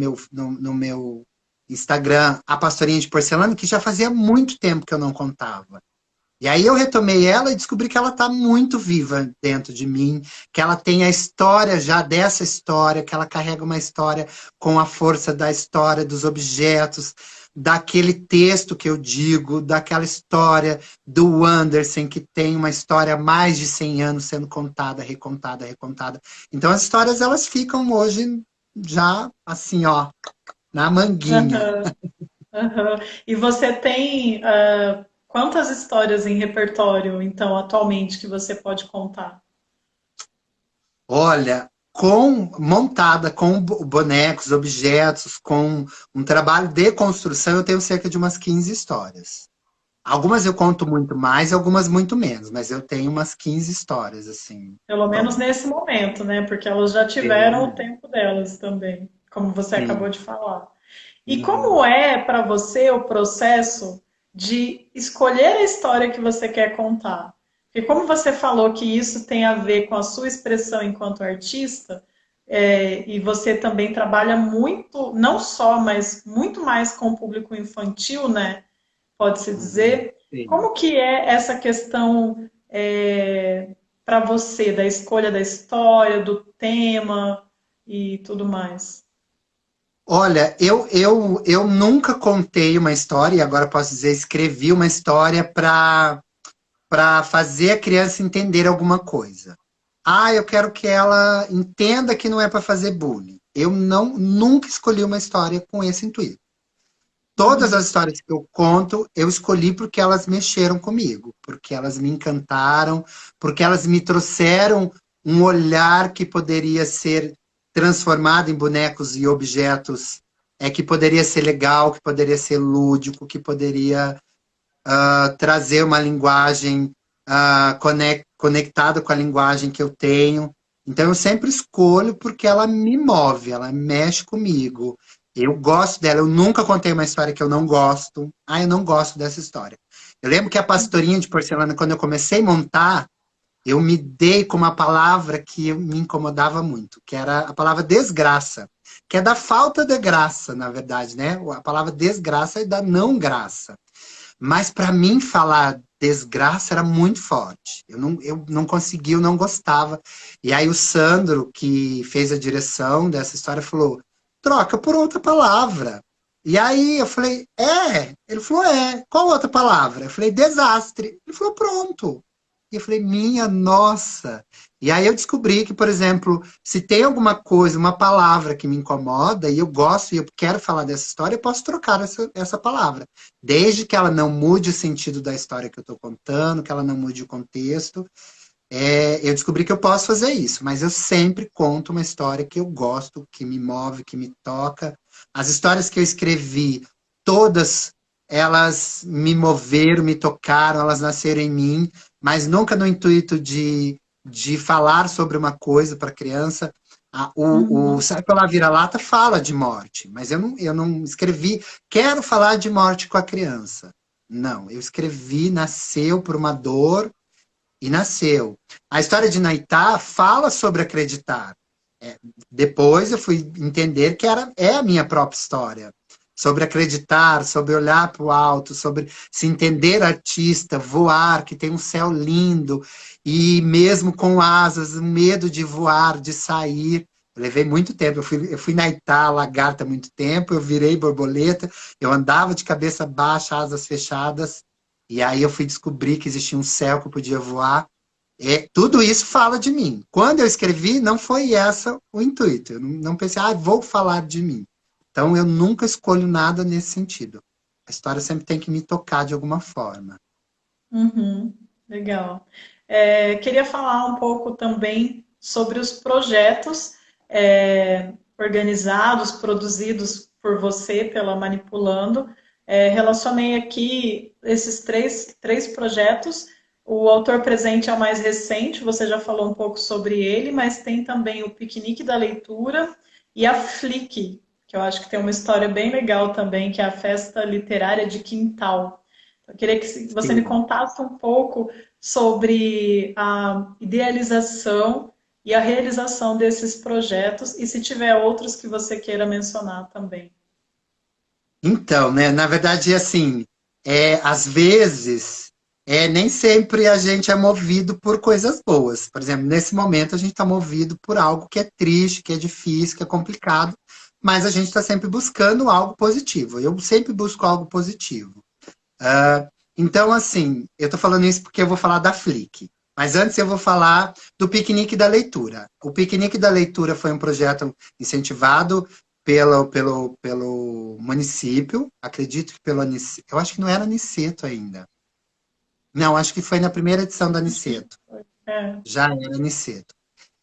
meu Instagram, a Pastorinha de Porcelana, que já fazia muito tempo que eu não contava. E aí eu retomei ela e descobri que ela está muito viva dentro de mim, que ela tem a história já dessa história, que ela carrega uma história com a força da história, dos objetos, daquele texto que eu digo, daquela história do Anderson, que tem uma história há mais de 100 anos sendo contada, recontada, recontada. Então as histórias elas ficam hoje já assim, ó, na manguinha. aham, aham. E você tem quantas histórias em repertório, então, atualmente, que você pode contar? Olha, com montada com bonecos, objetos, com um trabalho de construção, eu tenho cerca de umas 15 histórias. Algumas eu conto muito mais, algumas muito menos, mas eu tenho umas 15 histórias, assim, Pelo menos pronto. nesse momento, né? Porque elas já Pelo tiveram o menos. tempo delas também, como você Sim. acabou de falar. E Uhum. como é para você o processo de escolher a história que você quer contar? Porque como você falou que isso tem a ver com a sua expressão enquanto artista, e você também trabalha muito, não só, mas muito mais com o público infantil, né? Pode-se Uhum. dizer. Sim. Como que é essa questão para você, da escolha da história, do tema e tudo mais? Olha, eu nunca contei uma história, e agora posso dizer, escrevi uma história para fazer a criança entender alguma coisa. Ah, eu quero que ela entenda que não é para fazer bullying. Eu não nunca escolhi uma história com esse intuito. Todas Uhum. as histórias que eu conto, eu escolhi porque elas mexeram comigo, porque elas me encantaram, porque elas me trouxeram um olhar que poderia ser transformado em bonecos e objetos, que poderia ser legal, que poderia ser lúdico, que poderia trazer uma linguagem conectada com a linguagem que eu tenho. Então, eu sempre escolho porque ela me move, ela mexe comigo. Eu gosto dela, eu nunca contei uma história que eu não gosto. Ah, eu não gosto dessa história. Eu lembro que a Pastorinha de Porcelana, quando eu comecei a montar, eu me dei com uma palavra que me incomodava muito, que era a palavra desgraça, que é da falta de graça, na verdade, né? A palavra desgraça é da não graça. Mas para mim falar desgraça era muito forte. Eu não conseguia, eu não gostava. E aí o Sandro, que fez a direção dessa história, falou: troca por outra palavra. E aí eu falei: é? Ele falou: é. Qual outra palavra? Eu falei: desastre. Ele falou: pronto. E eu falei: minha nossa. E aí eu descobri que, por exemplo, se tem alguma coisa, uma palavra que me incomoda e eu gosto e eu quero falar dessa história, eu posso trocar essa palavra. Desde que ela não mude o sentido da história que eu estou contando, que ela não mude o contexto, eu descobri que eu posso fazer isso, mas eu sempre conto uma história que eu gosto, que me move, que me toca. As histórias que eu escrevi, todas elas me moveram, me tocaram, elas nasceram em mim, mas nunca no intuito de falar sobre uma coisa para a criança. O Uhum. Sai Pela Vira-Lata fala de morte, mas eu não escrevi, quero falar de morte com a criança. Não, eu escrevi, nasceu por uma dor e nasceu. A história de Naitá fala sobre acreditar. É, depois eu fui entender que é a minha própria história. Sobre acreditar, sobre olhar para o alto, sobre se entender artista, voar, que tem um céu lindo, e mesmo com asas, o medo de voar, de sair. Eu levei muito tempo. Eu fui na Itá, lagarta, há muito tempo. Eu virei borboleta. Eu andava de cabeça baixa, asas fechadas. E aí eu fui descobrir que existia um céu que eu podia voar. Tudo isso fala de mim. Quando eu escrevi, não foi essa o intuito. Eu não pensei, vou falar de mim. Então eu nunca escolho nada nesse sentido. A história sempre tem que me tocar de alguma forma. Uhum, legal. Queria falar um pouco também sobre os projetos organizados, produzidos por você, pela Manipulando. Relacionei aqui esses três projetos. O Autor Presente é o mais recente, você já falou um pouco sobre ele, mas tem também o Piquenique da Leitura e a Flick, que eu acho que tem uma história bem legal também, que é a Festa Literária de Quintal. Eu queria que você me Sim. contasse um pouco sobre a idealização e a realização desses projetos e se tiver outros que você queira mencionar também. Então, né, na verdade, assim, às vezes, nem sempre a gente é movido por coisas boas. Por exemplo, nesse momento a gente está movido por algo que é triste, que é difícil, que é complicado, mas a gente está sempre buscando algo positivo. Eu sempre busco algo positivo. Então, assim, eu estou falando isso porque eu vou falar da Flick. Mas antes eu vou falar do Piquenique da Leitura. O Piquenique da Leitura foi um projeto incentivado pelo município, acredito que pelo Aniceto. Eu acho que não era Aniceto ainda. Não, acho que foi na primeira edição da Acho que Aniceto. foi. Já era Aniceto.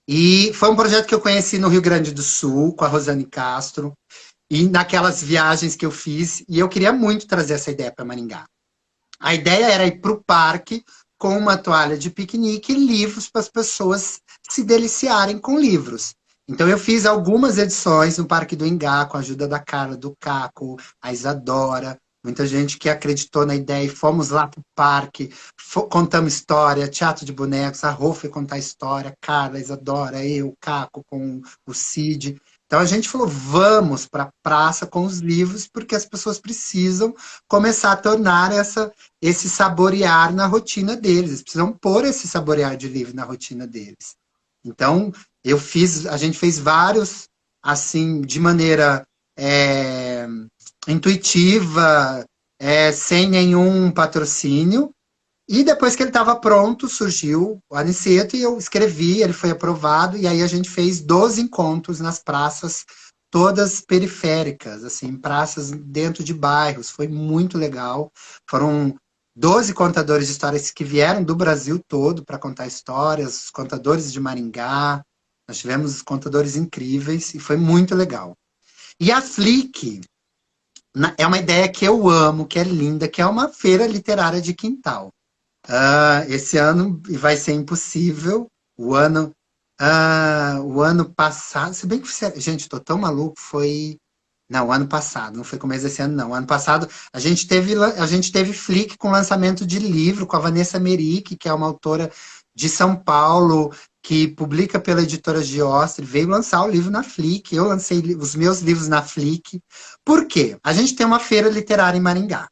E foi um projeto que eu conheci no Rio Grande do Sul, com a Rosane Castro, e naquelas viagens que eu fiz, e eu queria muito trazer essa ideia para Maringá. A ideia era ir para o parque com uma toalha de piquenique e livros para as pessoas se deliciarem com livros. Então eu fiz algumas edições no Parque do Ingá, com a ajuda da Carla, do Caco, a Isadora, muita gente que acreditou na ideia e fomos lá para o parque, contamos história, teatro de bonecos, a Rô foi contar história, Carla, Isadora, eu, Caco com o Cid. Então a gente falou, vamos para a praça com os livros, porque as pessoas precisam começar a tornar esse saborear na rotina deles. Eles precisam pôr esse saborear de livro na rotina deles. Então, a gente fez vários, assim, de maneira intuitiva, sem nenhum patrocínio. E depois que ele estava pronto, surgiu o Aniceto e eu escrevi, ele foi aprovado, e aí a gente fez 12 encontros nas praças, todas periféricas, assim, praças dentro de bairros. Foi muito legal. Foram 12 contadores de histórias que vieram do Brasil todo para contar histórias, os contadores de Maringá. Nós tivemos contadores incríveis e foi muito legal. E a Flick é uma ideia que eu amo, que é linda, que é uma feira literária de quintal. Esse ano vai ser impossível. O ano passado, se bem que, gente, tô tão maluco, foi. Não, o ano passado, não foi começo desse ano, não. O ano passado a gente teve Flick com lançamento de livro com a Vanessa Merick, que é uma autora de São Paulo, que publica pela editora Giostre, veio lançar o livro na Flick. Eu lancei os meus livros na Flick. Por quê? A gente tem uma feira literária em Maringá.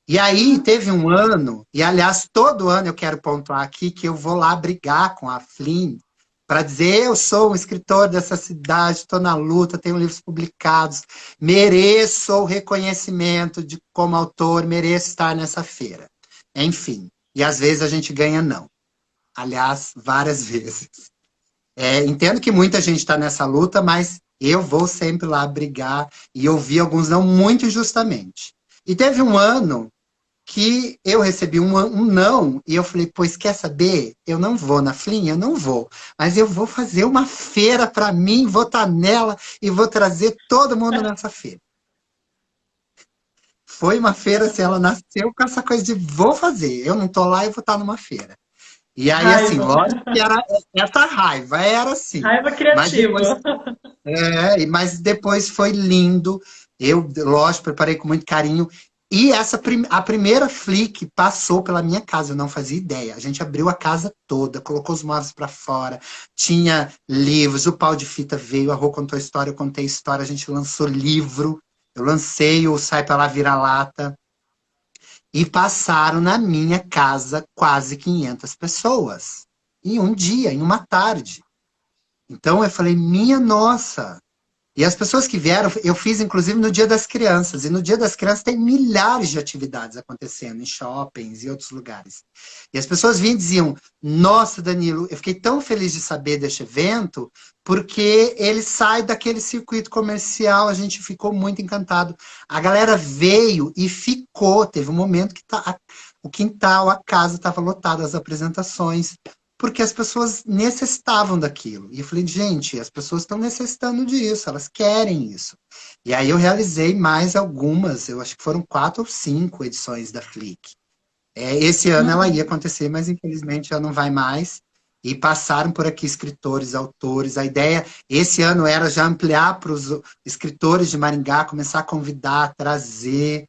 E aí teve um ano, e aliás, todo ano eu quero pontuar aqui que eu vou lá brigar com a Flynn para dizer eu sou um escritor dessa cidade, estou na luta, tenho livros publicados, mereço o reconhecimento como autor, mereço estar nessa feira. Enfim, e às vezes a gente ganha não. Aliás, várias vezes. Entendo que muita gente está nessa luta, mas eu vou sempre lá brigar e ouvir alguns não muito injustamente. E teve um ano que eu recebi um não, e eu falei, pois quer saber? Eu não vou na Flinha, eu não vou, mas eu vou fazer uma feira para mim, vou estar nela e vou trazer todo mundo nessa feira. Foi uma feira, assim, ela nasceu com essa coisa de vou fazer, eu não tô lá, eu vou estar numa feira. E aí, assim, Raiva. lógico que era essa raiva, era assim. Raiva Mas depois, criativa. mas depois foi lindo. Eu, lógico, preparei com muito carinho. E a primeira Flick passou pela minha casa, eu não fazia ideia. A gente abriu a casa toda, colocou os móveis para fora, tinha livros, o pau de fita veio, a Rô contou história, eu contei história, a gente lançou livro, eu lancei o Sai Pra Lá Vira-Lata, e passaram na minha casa quase 500 pessoas. Em um dia, em uma tarde. Então eu falei, minha nossa! E as pessoas que vieram, eu fiz inclusive no Dia das Crianças, e no Dia das Crianças tem milhares de atividades acontecendo em shoppings e outros lugares. E as pessoas vinham e diziam, nossa, Danilo, eu fiquei tão feliz de saber deste evento, porque ele sai daquele circuito comercial, a gente ficou muito encantado. A galera veio e ficou, teve um momento que o quintal, a casa estava lotada, as apresentações, porque as pessoas necessitavam daquilo. E eu falei, gente, as pessoas estão necessitando disso, elas querem isso. E aí eu realizei mais algumas, eu acho que foram 4 ou 5 edições da Flick. Esse ano ela ia acontecer, mas infelizmente ela não vai mais. E passaram por aqui escritores, autores. A ideia esse ano era já ampliar para os escritores de Maringá, começar a convidar, trazer.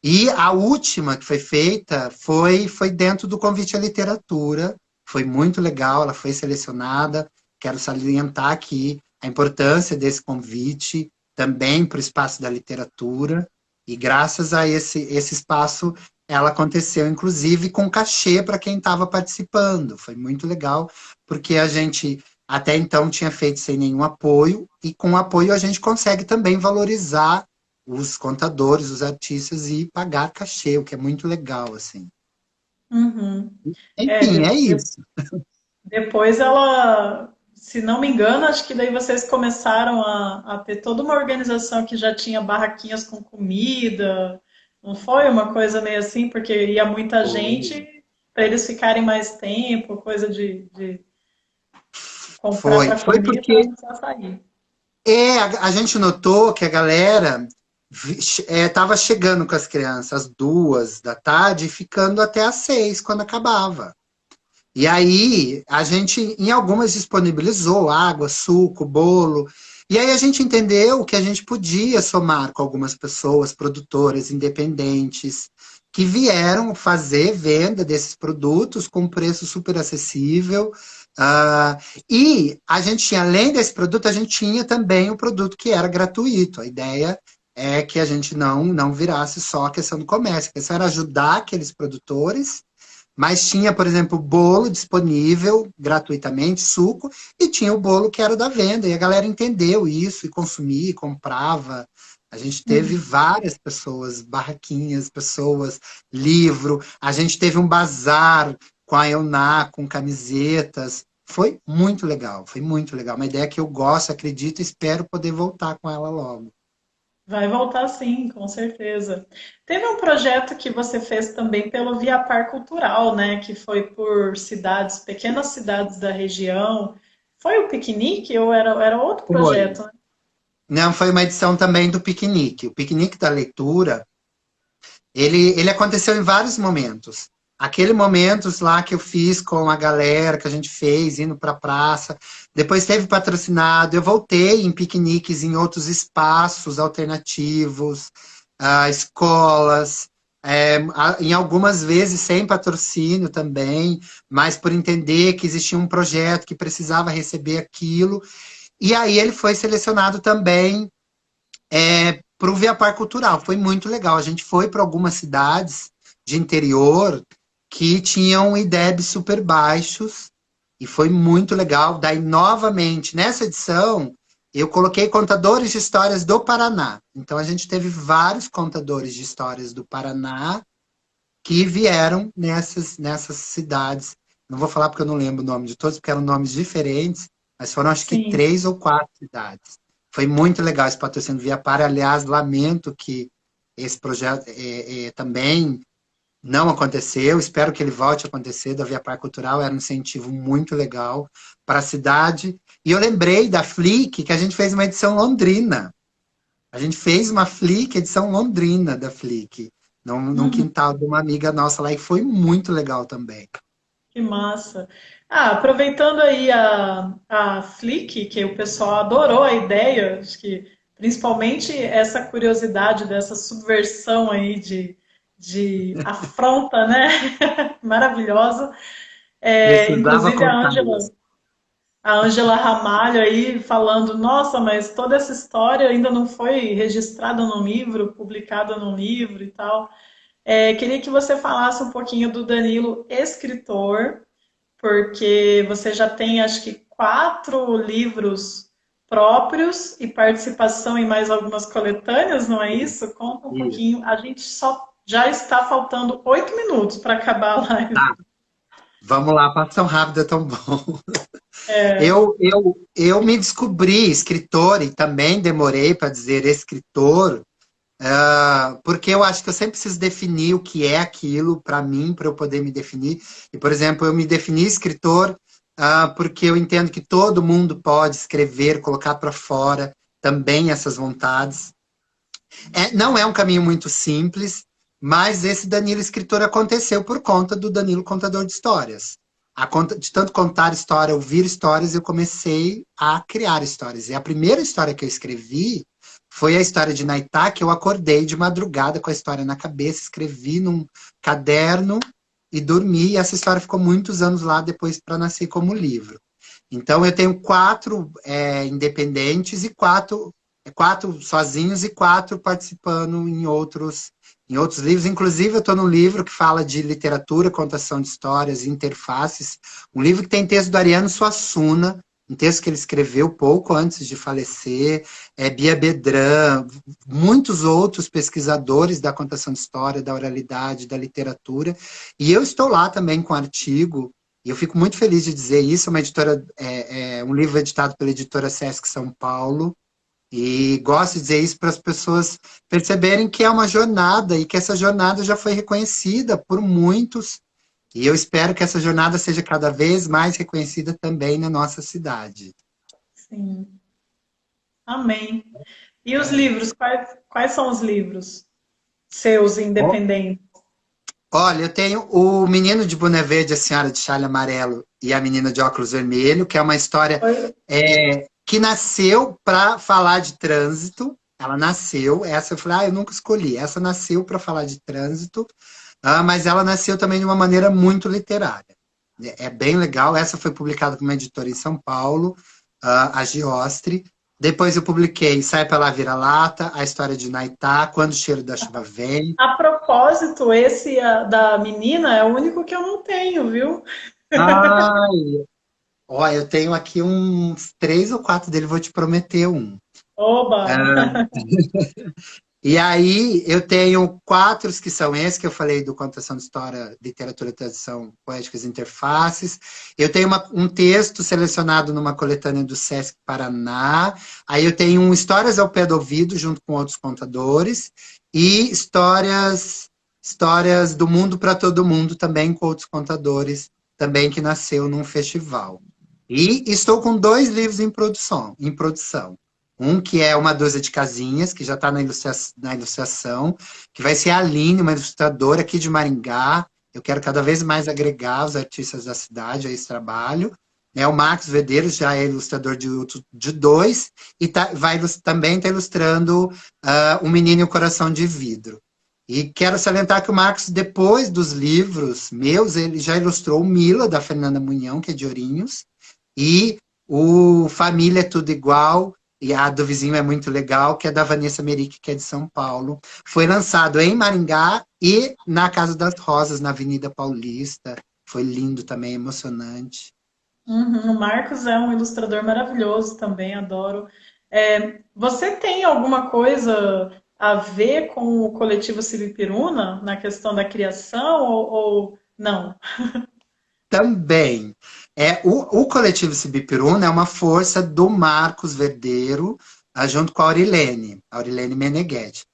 E a última que foi feita foi dentro do convite à literatura. Foi muito legal, ela foi selecionada. Quero salientar aqui a importância desse convite também para o espaço da literatura. E graças a esse espaço, ela aconteceu, inclusive, com cachê para quem estava participando. Foi muito legal, porque a gente até então tinha feito sem nenhum apoio, e com apoio a gente consegue também valorizar os contadores, os artistas e pagar cachê, o que é muito legal, assim. Uhum. Enfim, é isso. Depois ela, se não me engano, acho que daí vocês começaram a ter toda uma organização que já tinha barraquinhas com comida. Não foi uma coisa meio assim, porque ia muita gente para eles ficarem mais tempo, coisa de comprar para Foi comer para porque não precisar sair. a gente notou que a galera estava chegando com as crianças às 2 da tarde e ficando até às 6, quando acabava. E aí, a gente, em algumas, disponibilizou água, suco, bolo. E aí a gente entendeu que a gente podia somar com algumas pessoas, produtoras independentes, que vieram fazer venda desses produtos com preço super acessível. Ah, e a gente tinha, além desse produto, a gente tinha também o produto que era gratuito. A ideia é que a gente não virasse só a questão do comércio, a questão era ajudar aqueles produtores, mas tinha, por exemplo, bolo disponível gratuitamente, suco, e tinha o bolo que era da venda. E a galera entendeu isso e consumia, comprava. A gente teve várias pessoas, barraquinhas, pessoas, livro. A gente teve um bazar com a Euná, com camisetas. Foi muito legal, foi muito legal. Uma ideia que eu gosto, acredito e espero poder voltar com ela logo. Vai voltar sim, com certeza. Teve um projeto que você fez também pelo Via Par Cultural, né? Que foi por cidades, pequenas cidades da região. Foi o piquenique ou era outro Foi. projeto, né? Não, foi uma edição também do piquenique. O piquenique da leitura, ele aconteceu em vários momentos. Aquele momento lá que eu fiz com a galera, que a gente fez, indo para a praça. Depois teve patrocinado. Eu voltei em piqueniques em outros espaços alternativos, escolas, em algumas vezes sem patrocínio também, mas por entender que existia um projeto que precisava receber aquilo. E aí ele foi selecionado também para o Via Par Cultural. Foi muito legal. A gente foi para algumas cidades de interior que tinham IDEBs super baixos e foi muito legal. Daí, novamente, nessa edição, eu coloquei contadores de histórias do Paraná. Então, a gente teve vários contadores de histórias do Paraná que vieram nessas cidades. Não vou falar porque eu não lembro o nome de todos, porque eram nomes diferentes, mas foram acho que Sim. 3 ou 4 cidades. Foi muito legal esse patrocínio Via Par. Aliás, lamento que esse projeto também não aconteceu. Espero que ele volte a acontecer. Da Via Par Cultural era um incentivo muito legal para a cidade. E eu lembrei da Flick, que a gente fez uma edição londrina. A gente fez uma Flick, edição londrina da Flick, num Uhum. quintal de uma amiga nossa lá, e foi muito legal também. Que massa. Ah, aproveitando aí a Flick, que o pessoal adorou a ideia, acho que principalmente essa curiosidade dessa subversão aí de afronta, né? Maravilhosa. Precisava Inclusive contar isso. A Ângela Ramalho aí falando, nossa, mas toda essa história ainda não foi registrada num livro, publicada num livro e tal. Queria que você falasse um pouquinho do Danilo escritor, porque você já tem, acho que, 4 livros próprios e participação em mais algumas coletâneas, não é isso? Conta um Isso. pouquinho. A gente só já está faltando 8 minutos para acabar a live. Tá, vamos lá, passa tão rápido, é tão bom. É, Eu me descobri escritor e também demorei para dizer escritor, porque eu acho que eu sempre preciso definir o que é aquilo para mim, para eu poder me definir. E, por exemplo, eu me defini escritor porque eu entendo que todo mundo pode escrever, colocar para fora também essas vontades. Não é um caminho muito simples, mas esse Danilo escritor aconteceu por conta do Danilo contador de histórias. De tanto contar história, ouvir histórias, eu comecei a criar histórias. E a primeira história que eu escrevi foi a história de Naitá, que eu acordei de madrugada com a história na cabeça, escrevi num caderno e dormi. E essa história ficou muitos anos lá depois para nascer como livro. Então eu tenho 4 independentes e 4 sozinhos e 4 participando em outros livros. Inclusive, eu estou num livro que fala de literatura, contação de histórias e interfaces. Um livro que tem texto do Ariano Suassuna, um texto que ele escreveu pouco antes de falecer, Bia Bedran, muitos outros pesquisadores da contação de história, da oralidade, da literatura. E eu estou lá também com artigo, e eu fico muito feliz de dizer isso, uma editora, um livro editado pela editora Sesc São Paulo, e gosto de dizer isso para as pessoas perceberem que é uma jornada e que essa jornada já foi reconhecida por muitos. E eu espero que essa jornada seja cada vez mais reconhecida também na nossa cidade. sim. Amém. E os livros? Quais são os livros seus independentes? Olha, eu tenho o Menino de Boné Verde, a Senhora de Chalho Amarelo e a Menina de Óculos Vermelho, que é uma história Oi? que nasceu para falar de trânsito. Ela nasceu, essa eu falei, eu nunca escolhi. Essa nasceu para falar de trânsito, mas ela nasceu também de uma maneira muito literária. É bem legal. Essa foi publicada por uma editora em São Paulo, a Giostre. Depois eu publiquei Sai Pra Lá Vira-Lata, a história de Naitá, Quando o Cheiro da Chuva Vem. A propósito, esse da menina é o único que eu não tenho, viu? Ai, ó, eu tenho aqui uns 3 ou 4 dele, vou te prometer um. Oba! E aí eu tenho 4 que são esses que eu falei do Contação de História, Literatura, Tradição, Poéticas e Interfaces. Eu tenho um texto selecionado numa coletânea do Sesc Paraná. Aí eu tenho um Histórias ao Pé do Ouvido, junto com outros contadores. E histórias do Mundo para Todo Mundo, também com outros contadores, também que nasceu num festival. E estou com 2 livros em produção. Um que é Uma Dúzia de Casinhas, que já está na ilustração, que vai ser a Aline, uma ilustradora aqui de Maringá. Eu quero cada vez mais agregar os artistas da cidade a esse trabalho. O Marcos Vedeiros já é ilustrador de 2, e também está ilustrando Um Menino e o Coração de Vidro. E quero salientar que o Marcos, depois dos livros meus, ele já ilustrou o Mila, da Fernanda Munhão, que é de Ourinhos, e o Família é Tudo Igual, e a do vizinho é muito legal, que é da Vanessa Merick, que é de São Paulo. Foi lançado em Maringá e na Casa das Rosas, na Avenida Paulista. Foi lindo também, emocionante. Uhum, o Marcos é um ilustrador maravilhoso também, adoro. Você tem alguma coisa a ver com o coletivo Sibipiruna na questão da criação ou não? Também. O coletivo Sibipiruna é uma força do Marcos Verdeiro, junto com a Aurilene Meneghetti.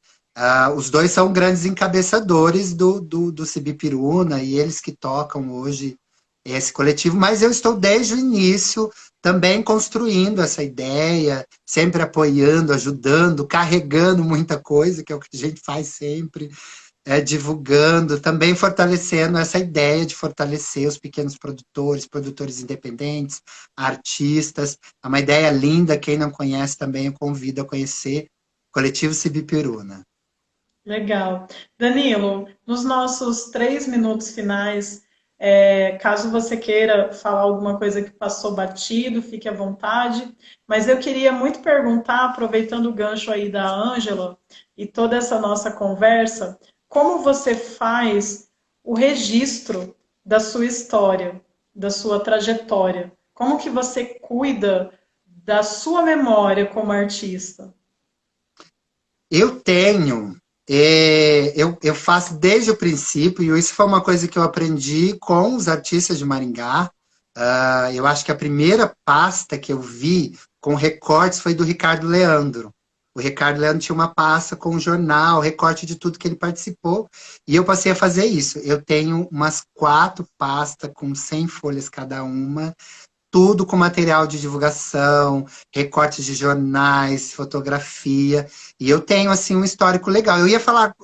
Os dois são grandes encabeçadores do Sibipiruna e eles que tocam hoje esse coletivo, mas eu estou desde o início também construindo essa ideia, sempre apoiando, ajudando, carregando muita coisa, que é o que a gente faz sempre, divulgando, também fortalecendo essa ideia de fortalecer os pequenos produtores, produtores independentes, artistas. É uma ideia linda, quem não conhece também eu convido a conhecer, Coletivo Sibipiruna. Legal. Danilo, nos nossos 3 minutos finais, caso você queira falar alguma coisa que passou batido, fique à vontade. Mas eu queria muito perguntar, aproveitando o gancho aí da Ângela e toda essa nossa conversa, como você faz o registro da sua história, da sua trajetória? Como que você cuida da sua memória como artista? Eu tenho, eu faço desde o princípio, e isso foi uma coisa que eu aprendi com os artistas de Maringá. Eu acho que a primeira pasta que eu vi com recortes foi do Ricardo Leandro. O Ricardo Leandro tinha uma pasta com o jornal, recorte de tudo que ele participou, e eu passei a fazer isso. Eu tenho umas 4 pastas com 100 folhas cada uma, tudo com material de divulgação, recortes de jornais, fotografia. E eu tenho, assim, um histórico legal. Eu ia falar,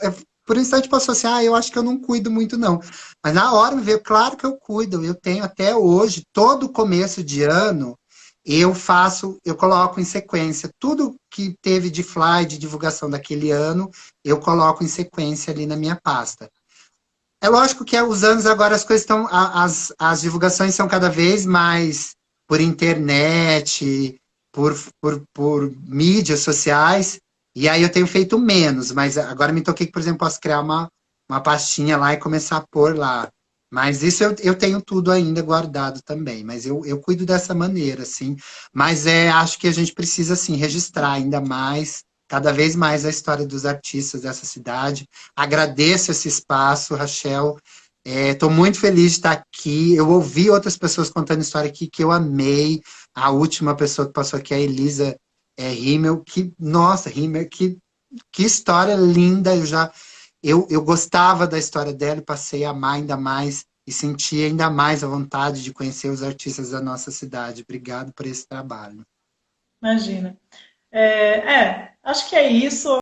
por um instante passou assim, eu acho que eu não cuido muito, não. Mas na hora me veio, claro que eu cuido. Eu tenho até hoje, todo começo de ano, eu coloco em sequência. Tudo que teve de fly, de divulgação daquele ano, eu coloco em sequência ali na minha pasta. É lógico que os anos agora as coisas estão. As divulgações são cada vez mais por internet, por mídias sociais, e aí eu tenho feito menos, mas agora me toquei que, por exemplo, posso criar uma pastinha lá e começar a pôr lá. Mas isso eu tenho tudo ainda guardado também, mas eu cuido dessa maneira, assim. Mas acho que a gente precisa, assim, registrar ainda mais, cada vez mais a história dos artistas dessa cidade. Agradeço esse espaço, Rachel. Estou muito feliz de estar aqui. Eu ouvi outras pessoas contando história aqui que eu amei. A última pessoa que passou aqui é a Elisa Rimmel. Nossa, Rimmel, que história linda. Eu gostava da história dela e passei a amar ainda mais e senti ainda mais a vontade de conhecer os artistas da nossa cidade. Obrigado por esse trabalho. Imagina. Acho que é isso.